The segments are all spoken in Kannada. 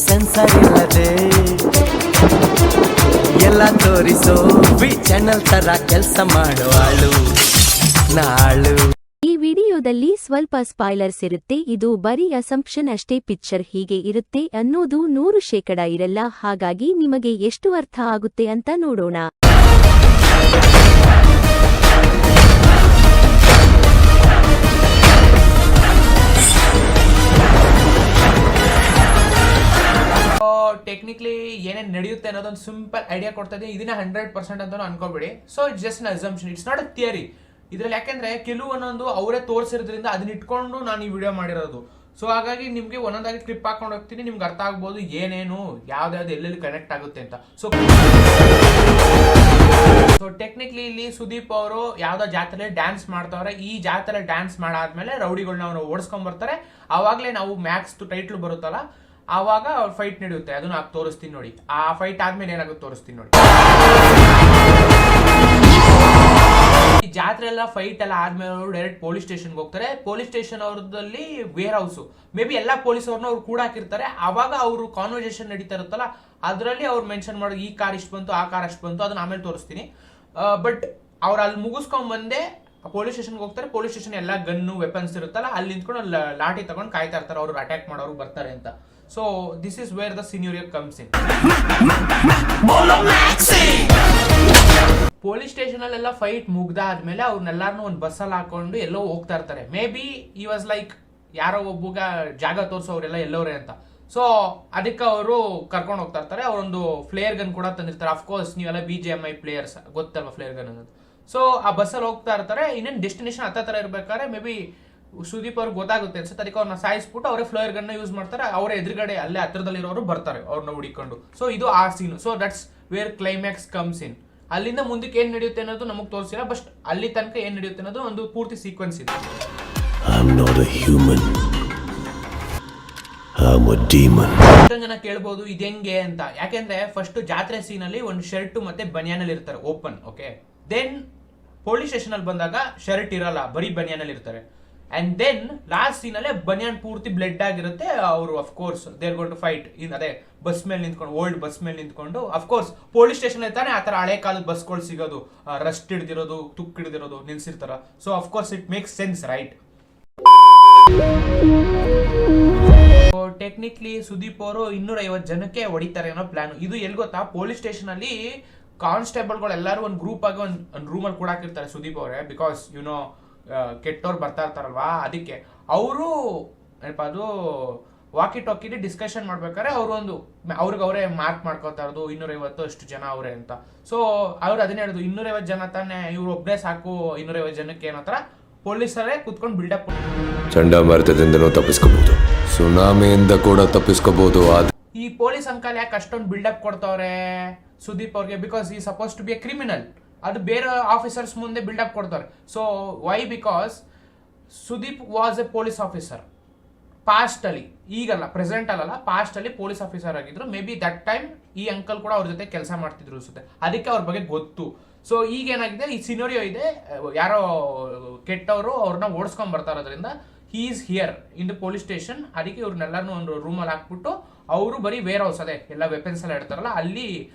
ಸೆನ್ಸರ್ ಇಲ್ಲದೆ ಎಲ್ಲ ತೋರಿಸೋ ಚಾನಲ್ ತರ ಕೆಲಸ ಮಾಡುವಾಳು ನಾಳು. ಈ ವಿಡಿಯೋದಲ್ಲಿ ಸ್ವಲ್ಪ ಸ್ಪಾಯ್ಲರ್ಸ್ ಇರುತ್ತೆ. ಇದು ಬರೀ ಅಸಂಪ್ಷನ್ ಅಷ್ಟೇ. ಪಿಕ್ಚರ್ ಹೀಗೆ ಇರುತ್ತೆ ಅನ್ನೋದು 100% ಇರಲ್ಲ. ಹಾಗಾಗಿ ನಿಮಗೆ ಎಷ್ಟು ಅರ್ಥ ಆಗುತ್ತೆ ಅಂತ ನೋಡೋಣ. ಟೆಕ್ನಿಕಲಿ ಏನೇನು ನಡೆಯುತ್ತೆ ಅನ್ನೋದೊಂದು ಸಿಂಪಲ್ ಐಡಿಯಾ ಕೊಡ್ತಾ ಇದೀನಿ. ಇದನ್ನ 100% ಅಂತ ಅನ್ಕೋಬೇಡಿ. So it's just an assumption, it's not a theory. ಇದ್ರಲ್ಲಿ ಯಾಕೆಂದ್ರೆ ಕೆಲವೊಂದೊಂದು ಅವರೇ ತೋರಿಸಿರೋದ್ರಿಂದ ಅದನ್ನ ಇಟ್ಕೊಂಡು ನಾನು ಈ ವಿಡಿಯೋ ಮಾಡಿರೋದು. ಸೊ ಹಾಗಾಗಿ ನಿಮ್ಗೆ ಒಂದೊಂದಾಗಿ ಕ್ಲಿಪ್ ಹಾಕೊಂಡು ಹೋಗ್ತೀನಿ, ನಿಮ್ಗೆ ಅರ್ಥ ಆಗ್ಬೋದು ಏನೇನು ಯಾವ್ದಾವ್ದು ಎಲ್ಲೆಲ್ಲಿ ಕನೆಕ್ಟ್ ಆಗುತ್ತೆ ಅಂತ. ಸೊ ಟೆಕ್ನಿಕಲಿ ಇಲ್ಲಿ ಸುದೀಪ್ ಅವರು ಯಾವ್ದೋ ಜಾತ್ರೆ ಡ್ಯಾನ್ಸ್ ಮಾಡ್ತಾವ್ರೆ. ಈ ಜಾತ್ರೆ ಡ್ಯಾನ್ಸ್ ಮಾಡಾದ್ಮೇಲೆ ರೌಡಿಗಳನ್ನ ಅವರು ಓಡಿಸ್ಕೊಂಡ್ ಬರ್ತಾರೆ. ಅವಾಗ್ಲೇ ನಾವು ಮ್ಯಾಕ್ಸ್ ಟೈಟ್ಲ್ ಬರುತ್ತಲ್ಲ, ಆವಾಗ ಫೈಟ್ ನಡೆಯುತ್ತೆ. ಅದನ್ನ ತೋರಿಸ್ತೀನಿ ನೋಡಿ. ಆ ಫೈಟ್ ಆದ್ಮೇಲೆ ಏನಾಗುತ್ತೆ ತೋರಿಸ್ತೀನಿ ನೋಡಿ. ಈ ಜಾತ್ರೆ ಎಲ್ಲ ಫೈಟ್ ಎಲ್ಲ ಆದ್ಮೇಲೆ ಅವರು ಡೈರೆಕ್ಟ್ ಪೊಲೀಸ್ ಸ್ಟೇಷನ್ಗೆ ಹೋಗ್ತಾರೆ. ಪೊಲೀಸ್ ಸ್ಟೇಷನ್ ಅವ್ರದಲ್ಲಿ ವೇರ್ ಹೌಸ್, ಮೇ ಬಿ ಎಲ್ಲಾ ಪೊಲೀಸ್ ಅವ್ರನ್ನ ಅವ್ರು ಕೂಡ ಹಾಕಿರ್ತಾರೆ. ಅವಾಗ ಅವರು ಕಾನ್ವರ್ಸೇಷನ್ ನಡೀತಾ ಇರುತ್ತಲ್ಲ, ಅದರಲ್ಲಿ ಅವ್ರು ಮೆನ್ಷನ್ ಮಾಡೋದು ಈ ಕಾರ್ ಇಷ್ಟು ಬಂತು, ಆ ಕಾರ್ ಅಷ್ಟು ಬಂತು, ಅದನ್ನ ಆಮೇಲೆ ತೋರಿಸ್ತೀನಿ. ಬಟ್ ಅವ್ರು ಅಲ್ಲಿ ಮುಗಿಸ್ಕೊಂಡ್ ಬಂದೆ ಪೊಲೀಸ್ ಸ್ಟೇಷನ್ಗೆ ಹೋಗ್ತಾರೆ. ಪೊಲೀಸ್ ಸ್ಟೇಷನ್ ಎಲ್ಲ ಗನ್ನು ವೆಪನ್ಸ್ ಇರುತ್ತಲ್ಲ, ಅಲ್ಲಿ ನಿಂತ್ಕೊಂಡು ಲಾಠಿ ತಗೊಂಡು ಕಾಯ್ತಾ ಇರ್ತಾರೆ ಅವ್ರು ಅಟ್ಯಾಕ್ ಮಾಡೋರು ಬರ್ತಾರೆ ಅಂತ. So this is where the senior comes in. Police station ಅಲ್ಲೆಲ್ಲ ಫೈಟ್ ಮುಗ್ದಾದ್ಮೇಲೆ ಅವ್ರನ್ನೆಲ್ಲಾರನು ಒಂದು ಬಸ್ಸಲ್ಲಿ ಹಾಕೊಂಡು ಎಲ್ಲೋ ಹೋಗ್ತಾ ಇರ್ತಾರೆ. ಮೇ ಬಿ ಈ ವಾಸ್ ಲೈಕ್ ಯಾರೋ ಒಬ್ಬಗ ಜಾಗ ತೋರಿಸೋರೆಲ್ಲ ಎಲ್ಲವ್ರೆ ಅಂತ. ಸೊ ಅದಕ್ಕೆ ಅವರು ಕರ್ಕೊಂಡು ಹೋಗ್ತಾ ಇರ್ತಾರೆ. ಅವರೊಂದು ಫ್ಲೇರ್ ಗನ್ ಕೂಡ ತಂದಿರ್ತಾರೆ. ಅಫ್ಕೋರ್ಸ್ ನೀವೆಲ್ಲ BGMI ಪ್ಲೇಯರ್ಸ್ ಗೊತ್ತಲ್ವಾ ಫ್ಲೇರ್ ಗನ್ ಅನ್ನೋದು. ಸೊ ಆ ಬಸ್ಸಲ್ಲಿ ಹೋಗ್ತಾ ಇರ್ತಾರೆ. ಇನ್ನೇನು ಡೆಸ್ಟಿನೇಷನ್ ಹತ್ರ ಇರ್ಬೇಕಾದ್ರೆ ಮೇ ಬಿ ಸುದೀಪ್ ಅವ್ರಿಗೆ ಗೊತ್ತಾಗುತ್ತೆ ಅನ್ಸುತ್ತೆ. ಅದಕ್ಕೆ ಅವ್ರನ್ನ ಸಾಯಿಸ್ಬಿಟ್ಟು ಅವರೇ ಫ್ಲೇರ್ ಗನ್ನ ಯೂಸ್ ಮಾಡ್ತಾರೆ. ಅವರ ಎದುರುಗಡೆ ಅಲ್ಲೇ ಹತ್ರದಲ್ಲಿರೋರು ಬರ್ತಾರೆ ಅವ್ರನ್ನ ಹುಡಿಕೊಂಡು. ಸೊ ಇದು ಆ scene. So that's where climax comes in. ಅಲ್ಲಿಂದ ಮುಂದಕ್ಕೆ ಏನ್ ನಡೆಯುತ್ತೆ ಅನ್ನೋದು ನಮಗೆ ತೋರಿಸಿಲ್ಲ. ಬಟ್ ಅಲ್ಲಿ ತನಕ ಏನ್ ನಡೆಯುತ್ತೆ ಅನ್ನೋದು ಒಂದು ಪೂರ್ತಿ ಸೀಕ್ವೆನ್ಸ್ ಇದೆ. ಎಷ್ಟೊಂದು ಜನ ಕೇಳ್ಬೋದು ಇದು ಹೆಂಗೆ ಅಂತ. ಯಾಕೆಂದ್ರೆ ಫಸ್ಟ್ ಜಾತ್ರೆ ಸೀನ್ ಅಲ್ಲಿ ಒಂದು ಶರ್ಟ್ ಮತ್ತೆ ಬನಿಯಾನಲ್ಲಿ ಇರ್ತಾರೆ open. Okay, then police station ಅಲ್ಲಿ ಬಂದಾಗ ಶರ್ಟ್ ಇರಲ್ಲ, ಬರೀ ಬನಿಯಾನಲ್ಲಿ ಇರ್ತಾರೆ. ಅಂಡ್ ದೆನ್ ಲಾಸ್ಟ್ ಸೀನ್ ಅಲ್ಲೇ ಬನಿಯಾನ್ ಪೂರ್ತಿ ಬ್ಲಡ್ ಆಗಿರುತ್ತೆ. ಅವರು of course they're gone to fight in ಅದೇ ಬಸ್ ಮೇಲೆ ನಿಂತ್ಕೊಂಡು, ಓಲ್ಡ್ ಬಸ್ ಮೇಲೆ ನಿಂತ್ಕೊಂಡು. ಅಫ್ಕೋರ್ಸ್ ಪೊಲೀಸ್ ಸ್ಟೇಷನ್ ತಾನೆ ಆತರ ಹಳೆ ಕಾಲದ ಬಸ್ಗಳು ಸಿಗೋದು, ರಸ್ಟ್ ಹಿಡ್ದಿರೋದು, ತುಕ್ ಹಿಡ್ದಿರೋದು ನಿಲ್ಸಿರ್ತಾರ. So of course it makes sense, right? Technically Sudeep ಅವರು 250 ಜನಕ್ಕೆ ಹೊಡಿತಾರೆ ಅನ್ನೋ ಪ್ಲಾನ್. ಇದು ಎಲ್ಲಿ ಗೊತ್ತಾ, ಪೊಲೀಸ್ ಸ್ಟೇಷನ್ ಅಲ್ಲಿ ಕಾನ್ಸ್ಟೇಬಲ್ಗಳು ಎಲ್ಲರೂ ಒಂದು ಗ್ರೂಪ್ ಆಗಿ ಒಂದು ರೂಮ್ ಅಲ್ಲಿ ಕೂಡ ಹಾಕಿರ್ತಾರೆ ಸುದೀಪ್ ಅವರೇ. ಬಿಕಾಸ್ ಯುನೋ ಕೆಟ್ಟವ್ರು ಬರ್ತಾ ಇರ್ತಾರಲ್ವಾ, ಅದಕ್ಕೆ ಅವರು ಅದು ವಾಕಿ ಟಾಕಿಲಿ ಡಿಸ್ಕಷನ್ ಮಾಡ್ಬೇಕಾದ್ರೆ ಅವರು ಅವ್ರಿಗೆ ಮಾರ್ಕ್ ಮಾಡ್ಕೋತಾ ಇರೋದು 250 ಅಷ್ಟು ಜನ ಅವ್ರೆ ಅಂತ. ಸೊ ಅವ್ರು ಅದನ್ನೇ ಹೇಳೋದು, 250 ಜನ ತಾನೆ, ಇವ್ರು ಒಬ್ಬರೇ ಸಾಕು 250 ಜನಕ್ಕೆ ಏನೋ ತರ ಪೊಲೀಸರೇ ಕುತ್ಕೊಂಡು ಬಿಲ್ಡಪ್. ಚಂಡಮಾರುತದಿಂದನೂ ತಪ್ಪಿಸ್ಕೋಬಹುದು, ಸುನಾಮಿಯಿಂದ ಕೂಡ ತಪ್ಪಿಸ್ಕೋಬಹುದು. ಈ ಪೊಲೀಸ್ ಅಂಕಲ್ ಯಾಕೆ ಅಷ್ಟೊಂದು ಬಿಲ್ಡಪ್ ಕೊಡ್ತಾವ್ರೆ ಸುದೀಪ್ ಅವ್ರಿಗೆ? ಬಿಕಾಸ್ ಈ suppose to be a criminal. ಅದು ಬೇರೆ ಆಫೀಸರ್ಸ್ ಮುಂದೆ ಬಿಲ್ಡಪ್ ಕೊಡ್ತಾರೆ. So why? Because Sudeep was a police officer past ಅಲ್ಲಿ, ಈಗಲ್ಲ ಪ್ರೆಸೆಂಟ್ ಅಲ್ಲ, ಪಾಸ್ಟ್ ಅಲ್ಲಿ ಪೊಲೀಸ್ ಆಫೀಸರ್ ಆಗಿದ್ರು. ಮೇ ಬಿ ದಟ್ ಟೈಮ್ ಈ ಅಂಕಲ್ ಕೂಡ ಅವ್ರ ಜೊತೆ ಕೆಲಸ ಮಾಡ್ತಿದ್ರು ಅನ್ಸುತ್ತೆ, ಅದಕ್ಕೆ ಅವ್ರ ಬಗ್ಗೆ ಗೊತ್ತು. ಸೊ ಈಗ ಏನಾಗಿದೆ, ಈ ಸಿನೋರಿಯೋ ಇದೆ, ಯಾರೋ ಕೆಟ್ಟವರು ಅವ್ರನ್ನ ಓಡಿಸ್ಕೊಂಡ್ ಬರ್ತಾ ಇರೋದ್ರಿಂದ he is here in the police station. ಅದಕ್ಕೆ ಇವ್ರನ್ನೆಲ್ಲರೂ ಒಂದು ರೂಮಲ್ಲಿ ಹಾಕ್ಬಿಟ್ಟು ಅವರು ಬರೀ ವೇರ್ ಹೌಸ್, ಅದೇ ಎಲ್ಲ ವೆಪನ್ಸ್ ಎಲ್ಲ ಇಡ್ತಾರಲ್ಲ, ಅಲ್ಲಿ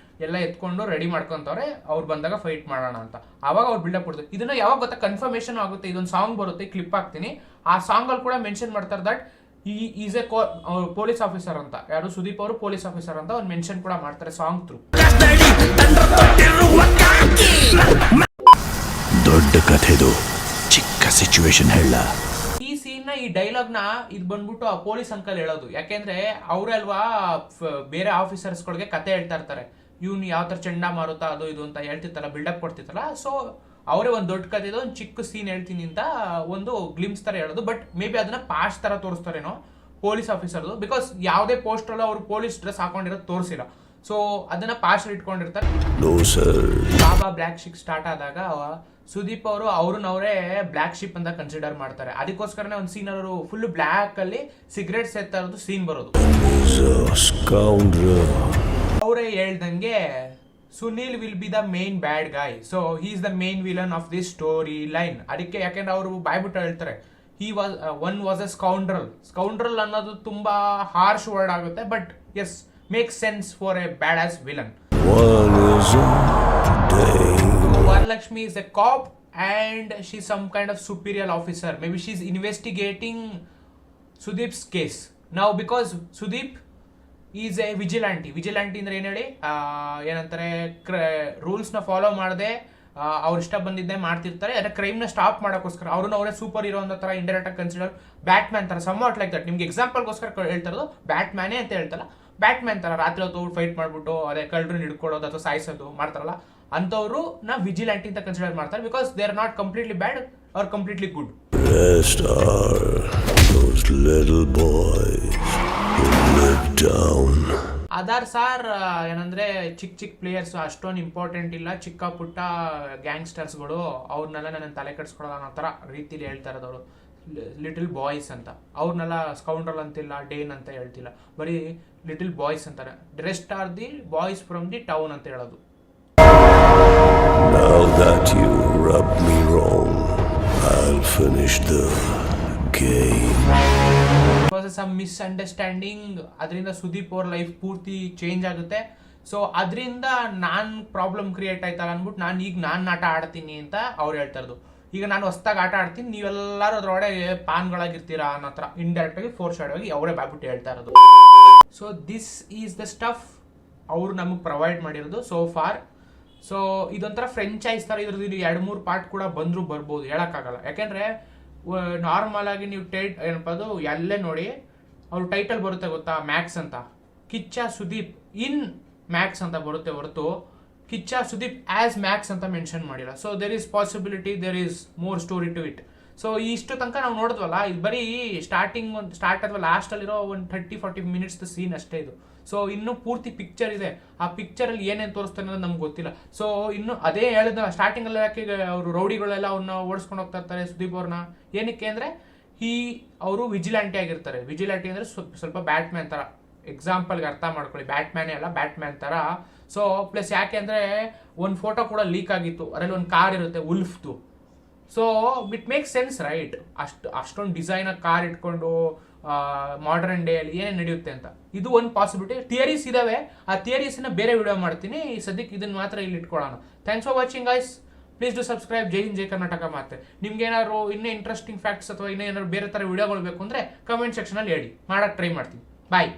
ಎಲ್ಲ ಎತ್ಕೊಂಡು ರೆಡಿ ಮಾಡ್ಕೊಂತವ್ರೆ ಅವ್ರು ಬಂದಾಗ ಫೈಟ್ ಮಾಡೋಣ ಅಂತ. ಅವಾಗ ಅವ್ರು ಬಿಲ್ಡಪ್ ಕೊಡ್ತಾರೆ. ಇದನ್ನ ಯಾವಾಗ ಗೊತ್ತಾ ಕನ್ಫರ್ಮೇಶನ್ ಆಗುತ್ತೆ, ಇದೊಂದು ಸಾಂಗ್ ಬರುತ್ತೆ, ಕ್ಲಿಪ್ ಹಾಕ್ತೀನಿ. ಆ ಸಾಂಗ್ ಅಲ್ಲಿ ಕೂಡ ಮೆನ್ಷನ್ ಮಾಡ್ತಾರೆ that is A police officer ಅಂತ. ಯಾರು ಸುದೀಪ್ ಅವರು ಪೊಲೀಸ್ ಆಫೀಸರ್ ಅಂತ ಒಂದು ಮೆನ್ಷನ್ ಕೂಡ ಮಾಡ್ತಾರೆ ಸಾಂಗ್ ಥ್ರೂ. ದೊಡ್ಡ ಕಥೆದು ಚಿಕ್ಕ ಸಿಚುವೇಶನ್ ಹೇಳ. ಈ ಸೀನ್ ನ, ಈ ಡೈಲಾಗ್ ನ ಇದು ಬಂದ್ಬಿಟ್ಟು ಆ ಪೊಲೀಸ್ ಅಂಕಲ್ ಹೇಳೋದು. ಯಾಕೆಂದ್ರೆ ಅವರೇ ಅಲ್ವಾ ಬೇರೆ ಆಫೀಸರ್ಸ್ ಗಳಿಗೆ ಕತೆ ಹೇಳ್ತಾ ಇರ್ತಾರೆ, ಇವ್ನು ಯಾವ ತರ ಚಂಡಮಾರುತ ಅದು ಇದು ಅಂತ ಹೇಳ್ತಿರ್ತಾರ, ಬಿಲ್ಡಪ್ ಕೊಡ್ತಿರ್ತಾರ. ಸೊ ಅವರೇ ಒಂದು ದೊಡ್ಡ ಕತೆ, ಒಂದು ಚಿಕ್ಕ ಸೀನ್ ಹೇಳ್ತೀನಿ ಅಂತ ಒಂದು ಗ್ಲಿಮ್ಸ್ ತರ ಹೇಳೋದು. ಬಟ್ ಮೇ ಬಿ ಅದನ್ನ ಪಾಸ್ಟ್ ತರ ತೋರಿಸ್ತಾರೇನೋ ಪೊಲೀಸ್ ಆಫೀಸರ್ದು. ಬಿಕಾಸ್ ಯಾವುದೇ ಪೋಸ್ಟರ್ ಅಲ್ಲ ಅವರು ಪೊಲೀಸ್ ಡ್ರೆಸ್ ಹಾಕೊಂಡಿರೋದು ತೋರಿಸಿಲ್ಲ. ಸೊ ಅದನ್ನ ಪಾಸ್ಟ್ ಇಟ್ಕೊಂಡಿರ್ತಾರೆ. ಬಾಬಾ ಬ್ಲ್ಯಾಕ್ ಶಿಪ್ ಸ್ಟಾರ್ಟ್ ಆದಾಗ ಸುದೀಪ್ ಅವರು ಅವ್ರನ್ನವರೇ ಬ್ಲ್ಯಾಕ್ ಶಿಪ್ ಅಂತ ಕನ್ಸಿಡರ್ ಮಾಡ್ತಾರೆ. ಅದಕ್ಕೋಸ್ಕರನೇ ಒಂದು ಸೀನ್ ಅವರು ಫುಲ್ ಬ್ಲ್ಯಾಕ್ ಅಲ್ಲಿ ಸಿಗರೇಟ್ ಸೇರ್ತಾ ಇರೋದು ಸೀನ್ ಬರೋದು. ಅವರೇ ಹೇಳ್ದಂಗೆ Sunil will be the main bad guy. So he is the main villain of this storyline. ಅದಕ್ಕೆ ಯಾಕೆಂದ್ರೆ ಅವರು ಬಾಯ್ಬಿಟ್ಟು ಹೇಳ್ತಾರೆ, he was one was a scoundrel. Scoundrel ಅನ್ನೋದು ತುಂಬಾ ಹಾರ್ಶ್ ವರ್ಡ್ ಆಗುತ್ತೆ, but as make sense for a badass villain. One is a day. Varalakshmi is a cop and she's some kind of superior officer. Maybe she's investigating Sudeep's case. Now because Sudeep is a vigilante. Vigilante ಅಂದ್ರೆ ಏನು ಹೇಳಿ, ಏನಂತಾರೆ, ರೂಲ್ಸ್ನ ಫಾಲೋ ಮಾಡದೆ ಅವ್ರು ಇಷ್ಟ ಬಂದಿದ್ದೆ ಮಾಡ್ತಿರ್ತಾರೆ. ಅದೇ ಕ್ರೈಮ್ನ ಸ್ಟಾಪ್ ಮಾಡೋಕ್ಕೋಸ್ಕರ ಅವ್ರನ್ನ ಅವರೇ ಸೂಪರ್ ಹೀರೋ ಅನ್ನೋ ಥರ ಇಂಡೈರೆಕ್ಟ್ ಆಗಿ ಕನ್ಸಿಡರ್, ಬ್ಯಾಟ್ಮ್ಯಾನ್ ಥರ ಸಮ್ವಾಟ್ ಲೈಕ್ ದಟ್. ನಿಮ್ಗೆ ಎಕ್ಸಾಂಪಲ್ಗೋಸ್ಕರ ಹೇಳ್ತಾರದು, ಬ್ಯಾಟ್ಮ್ಯಾನೇ ಅಂತ ಹೇಳ್ತಲ್ಲ, ಬ್ಯಾಟ್ಮ್ಯಾನ್ ಥರ ರಾತ್ರಿ ಹೊತ್ತು ಫೈಟ್ ಮಾಡ್ಬಿಟ್ಟು ಅದೇ ಕಳ್ಳರನ್ನ ಹಿಡ್ಕೊಳ್ಳೋದು ಅಥವಾ ಸಾಯಿಸೋದು ಮಾಡ್ತಾರಲ್ಲ, ಅಂಥವ್ರು ನಾ ವಿಜಿಲೆಂಟ್ ಅಂತ ಕನ್ಸಿಡರ್ ಮಾಡ್ತಾರೆ. Because they are not completely bad are completely good. Rest are those little boys who live down. Aadhaar sir ಏನಂದ್ರೆ ಚಿಕ್ಕ ಪ್ಲೇಯರ್ಸ್ ಅಷ್ಟೊಂದು ಇಂಪಾರ್ಟೆಂಟ್ ಇಲ್ಲ, ಚಿಕ್ಕ ಪುಟ್ಟ ಗ್ಯಾಂಗ್ಸ್ಟರ್ಸ್ಗಳು, ಅವ್ರನ್ನೆಲ್ಲ ನನ್ನ ತಲೆ ಕೆಡಿಸ್ಕೊಳಲ್ಲ ಅನ್ನೋ ಥರ ರೀತಿಲಿ ಹೇಳ್ತಾ ಇರೋದವರು. ಲಿಟಲ್ ಬಾಯ್ಸ್ ಅಂತ, ಅವ್ರನ್ನೆಲ್ಲ ಸ್ಕೌಂಡ್ರಲ್ ಅಂತಿಲ್ಲ, ಡೇನ್ ಅಂತ ಹೇಳ್ತಿಲ್ಲ, ಬರೀ ಲಿಟಲ್ ಬಾಯ್ಸ್ ಅಂತಾರೆ. Rest R the boys from the town ಅಂತ ಹೇಳೋದು. Now that you rubbed me wrong, I'll finish the game. Some misunderstanding, ಅದರಿಂದ ಸುದೀಪ್ ಅವ್ರ ಲೈಫ್ ಪೂರ್ತಿ ಚೇಂಜ್ ಆಗುತ್ತೆ. ಸೊ ಅದರಿಂದ ನಾನು ಪ್ರಾಬ್ಲಮ್ ಕ್ರಿಯೇಟ್ ಆಯ್ತಲ್ಲ ಅಂದ್ಬಿಟ್ಟು ನಾನು ಆಟ ಆಡ್ತೀನಿ ಅಂತ ಅವ್ರು ಹೇಳ್ತಾ ಇರೋದು. ಈಗ ನಾನು ಹೊಸ್ದಾಗಿ ಆಟ ಆಡ್ತೀನಿ, ನೀವೆಲ್ಲರೂ ಅದ್ರೊಳಗೆ ಪಾನ್ಗಳಾಗಿರ್ತೀರಾ ಅನ್ನೋ ಥರ ಇಂಡೈರೆಕ್ಟ್ ಆಗಿ ಫೋರ್ಸ್ ಆಗಿ ಅವರೇ ಬಾಬಿಟ್ಟು ಹೇಳ್ತಾ ಇರೋದು. So this is the stuff ಅವರು ನಮಗೆ ಪ್ರೊವೈಡ್ ಮಾಡಿರೋದು ಸೋ ಫಾರ್. ಸೊ ಇದೊಂಥರ ಫ್ರೆಂಚೈಸ್ ಥರ, ಇದ್ರದ್ದು 2-3 ಪಾರ್ಟ್ ಕೂಡ ಬಂದರೂ ಬರ್ಬೋದು, ಹೇಳೋಕ್ಕಾಗಲ್ಲ. ಯಾಕೆಂದರೆ ನಾರ್ಮಲ್ ಆಗಿ ನೀವು ಏನಪ್ಪ ಅದು ಎಲ್ಲೇ ನೋಡಿ ಅವ್ರು ಟೈಟಲ್ ಬರುತ್ತೆ ಗೊತ್ತಾ, ಮ್ಯಾಕ್ಸ್ ಅಂತ, ಕಿಚ್ಚ ಸುದೀಪ್ ಇನ್ ಮ್ಯಾಕ್ಸ್ ಅಂತ ಬರುತ್ತೆ ಹೊರತು ಕಿಚ್ಚ ಸುದೀಪ್ ಆಸ್ ಮ್ಯಾಕ್ಸ್ ಅಂತ ಮೆನ್ಷನ್ ಮಾಡಿಲ್ಲ. So there is possibility, there is more story to it. ಸೊ ಇಷ್ಟು ತನಕ ನಾವು ನೋಡಿದ್ವಲ್ಲ, ಇದು ಬರೀ ಸ್ಟಾರ್ಟ್ ಅಥವಾ ಲಾಸ್ಟಲ್ಲಿರೋ ಒಂದು 30-40 ಮಿನಿಟ್ಸ್ ಸೀನ್ ಅಷ್ಟೇ ಇದು. ಸೊ ಇನ್ನೂ ಪೂರ್ತಿ ಪಿಕ್ಚರ್ ಇದೆ, ಆ ಪಿಕ್ಚರಲ್ಲಿ ಏನೇನು ತೋರಿಸ್ತಾನೆ ಅನ್ನೋದು ನಮ್ಗೆ ಗೊತ್ತಿಲ್ಲ. ಸೊ ಇನ್ನು ಅದೇ ಹೇಳಿದ ಸ್ಟಾರ್ಟಿಂಗಲ್ಲಿ ಯಾಕೆ ಅವರು ರೌಡಿಗಳೆಲ್ಲ ಅವ್ರನ್ನ ಓಡಿಸ್ಕೊಂಡು ಹೋಗ್ತಾ ಇರ್ತಾರೆ ಸುದೀಪ್ ಅವ್ರನ್ನ, ಏನಕ್ಕೆ ಅಂದರೆ ಅವರು ವಿಜಿಲಾಂಟಿ ಆಗಿರ್ತಾರೆ. ವಿಜಿಲಾಂಟಿ ಅಂದರೆ ಸ್ವಲ್ಪ ಬ್ಯಾಟ್ಮ್ಯಾನ್ ಥರ, ಎಕ್ಸಾಂಪಲ್ಗೆ ಅರ್ಥ ಮಾಡ್ಕೊಳ್ಳಿ, ಬ್ಯಾಟ್ಮ್ಯಾನೇ ಅಲ್ಲ ಬ್ಯಾಟ್ಮ್ಯಾನ್ ಥರ. ಸೊ ಪ್ಲಸ್ ಯಾಕೆ ಅಂದರೆ ಒಂದು ಫೋಟೋ ಕೂಡ ಲೀಕ್ ಆಗಿತ್ತು, ಅದರಲ್ಲಿ ಒಂದು ಕಾರ್ ಇರುತ್ತೆ ಉಲ್ಫ್ದು. So it make sense right, ಅಷ್ಟೊಂದು ಡಿಸೈನಾಗಿ ಕಾರ್ ಇಟ್ಕೊಂಡು ಮಾಡರ್ನ್ ಡೇ ಅಲ್ಲಿ ಏನೇನು ನಡೆಯುತ್ತೆ ಅಂತ. ಇದು ಒಂದು ಪಾಸಿಬಿಲಿಟಿ. ಥಿಯರೀಸ್ ಇದಾವೆ, ಆ ಥಿಯರೀಸ್ನ ಬೇರೆ ವಿಡಿಯೋ ಮಾಡ್ತೀನಿ, ಸದ್ಯಕ್ಕೆ ಇದನ್ನು ಮಾತ್ರ ಇಲ್ಲಿ ಇಟ್ಕೊಳ್ಳೋಣ. Thanks for watching guys. Please do subscribe. Jai Hind Jai Karnataka ಮಾತೆ. ನಿಮ್ಗೆ ಏನಾದ್ರು ಇನ್ನೂ ಇಂಟ್ರೆಸ್ಟಿಂಗ್ ಫ್ಯಾಕ್ಟ್ಸ್ ಅಥವಾ ಇನ್ನೇನಾದ್ರು ಬೇರೆ ಥರ ವಿಡಿಯೋಗಳು ಬೇಕು ಅಂದರೆ ಕಮೆಂಟ್ ಸೆಕ್ಷನಲ್ಲಿ ಹೇಳಿ, ಮಾಡೋಕ್ಕೆ ಟ್ರೈ ಮಾಡ್ತೀನಿ. ಬಾಯ್.